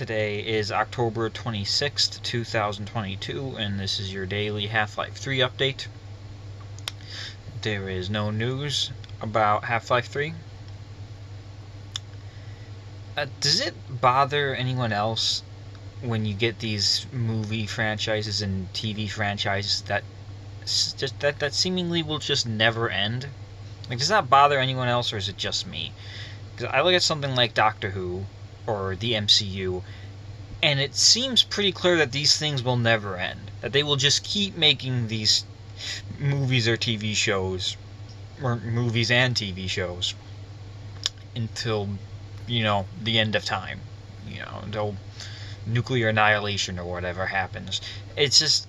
Today is October 26th, 2022, and this is your daily Half-Life 3 update. There is no news about Half-Life 3. Does it bother anyone else when you get these movie franchises and TV franchises that seemingly will just never end? Like, does that bother anyone else, or is it just me? Because I look at something like Doctor Who or the MCU, and it seems pretty clear that these things will never end. That they will just keep making these movies or TV shows, or movies and TV shows, until, the end of time. Until nuclear annihilation or whatever happens. It's just,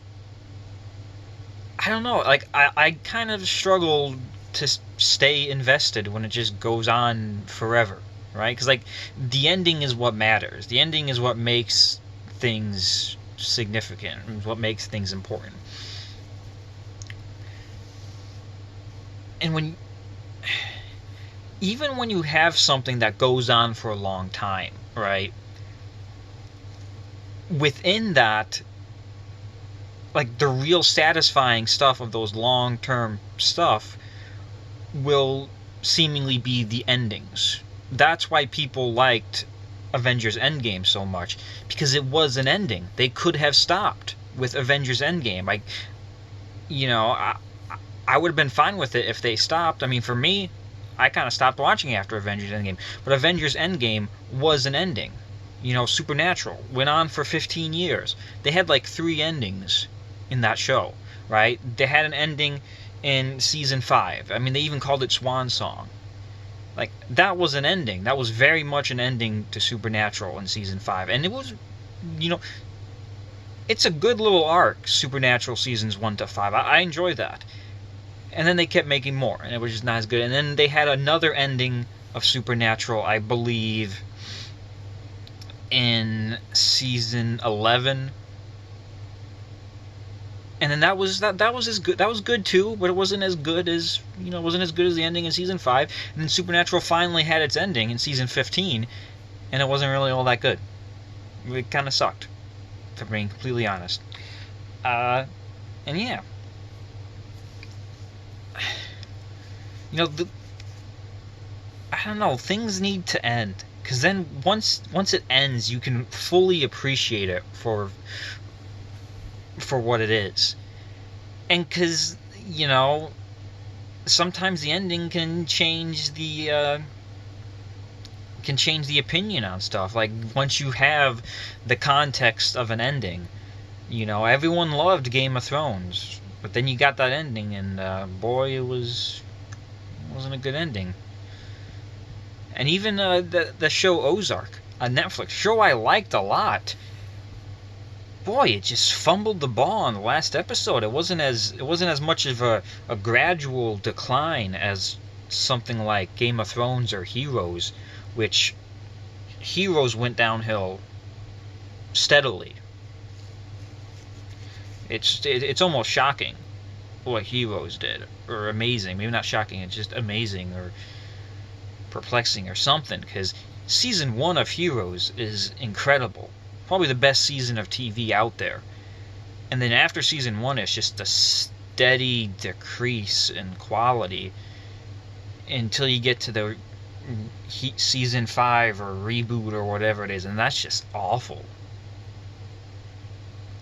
I don't know, like, I kind of struggle to stay invested when it just goes on forever, right? Because, like, the ending is what matters. The ending is what makes things significant, what makes things important. And even when you have something that goes on for a long time, right? Within that, like, the real satisfying stuff of those long-term stuff will seemingly be the endings. That's why people liked Avengers Endgame so much, because it was an ending. They could have stopped with Avengers Endgame. I would have been fine with it if they stopped. I mean, for me, I kind of stopped watching after Avengers Endgame. But Avengers Endgame was an ending. Supernatural went on for 15 years. They had like 3 endings in that show, right? They had an ending in season 5. I mean, they even called it Swan Song. Like, that was an ending. That was very much an ending to Supernatural in season 5. And it was, it's a good little arc, Supernatural seasons 1 to 5. I enjoy that. And then they kept making more, and it was just not as good. And then they had another ending of Supernatural, I believe, in season 11. And then that was as good. That was good too, but it wasn't as good as the ending in season 5. And then Supernatural finally had its ending in season 15, and it wasn't really all that good. It kind of sucked, for being completely honest. And yeah, I don't know. Things need to end, because then once it ends, you can fully appreciate it for what it is. And because, sometimes the ending can change the opinion on stuff. Like, once you have the context of an ending, everyone loved Game of Thrones, but then you got that ending, and boy, it wasn't a good ending. And even the show Ozark, a Netflix show I liked a lot, boy, it just fumbled the ball on the last episode. It wasn't as much of a gradual decline as something like Game of Thrones or Heroes, which Heroes went downhill steadily. It's almost shocking what Heroes did, or amazing. Maybe not shocking, it's just amazing or perplexing or something, because season 1 of Heroes is incredible. Probably the best season of TV out there. And then after season 1, it's just a steady decrease in quality until you get to the season 5 or reboot or whatever it is, and that's just awful.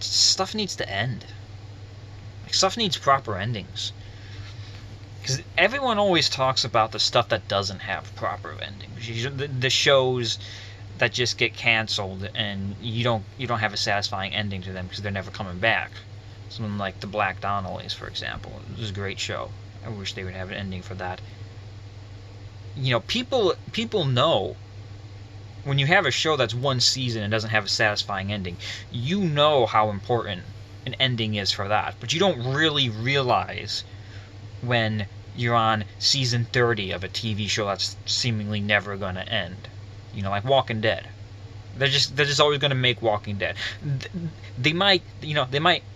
Stuff needs to end. Like, stuff needs proper endings. Because everyone always talks about the stuff that doesn't have proper endings. The shows that just get canceled, and you don't have a satisfying ending to them because they're never coming back. Something like the Black Donnellys, for example. It was a great show. I wish they would have an ending for that. People know when you have a show that's one season and doesn't have a satisfying ending, you know how important an ending is for that. But you don't really realize when you're on season 30 of a TV show that's seemingly never going to end. Like Walking Dead. They're just always going to make Walking Dead. They might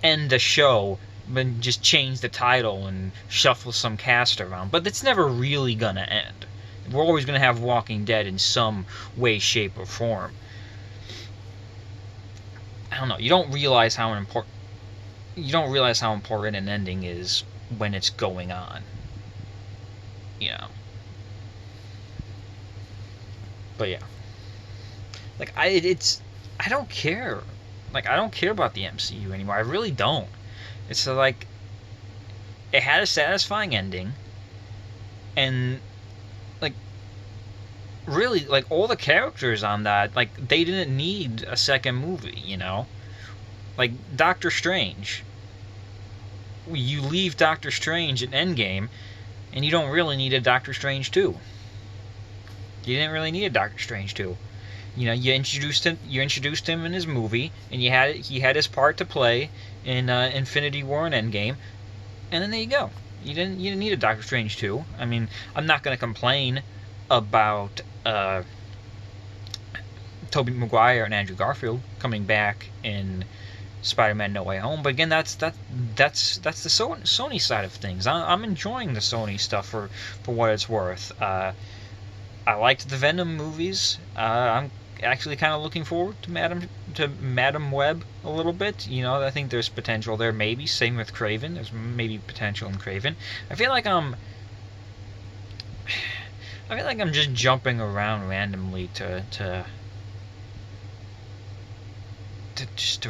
end the show, but just change the title and shuffle some cast around. But it's never really going to end. We're always going to have Walking Dead in some way, shape, or form. don't know. You don't realize how important an ending is when it's going on. You know. But yeah, like I don't care. Like I don't care about the MCU anymore. I really don't. It's like it had a satisfying ending, and like really, like all the characters on that, like they didn't need a second movie. You know, like Doctor Strange. You leave Doctor Strange in Endgame, and you don't really need a Doctor Strange 2. You didn't really need a Doctor Strange 2. You know, you introduced him in his movie, and he had his part to play in Infinity War and Endgame, and then there you go. You didn't need a Doctor Strange 2. I mean, I'm not going to complain about Tobey Maguire and Andrew Garfield coming back in Spider-Man No Way Home, but again, that's the Sony side of things. I'm enjoying the Sony stuff for what it's worth. I liked the Venom movies. I'm actually kind of looking forward to Madam Web a little bit. You know, I think there's potential there. Maybe same with Craven. There's maybe potential in Craven. I feel like I'm just jumping around randomly to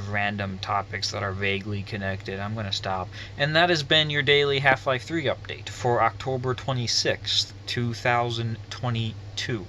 random topics that are vaguely connected. I'm going to stop. And that has been your daily Half-Life 3 update for October 26th, 2022.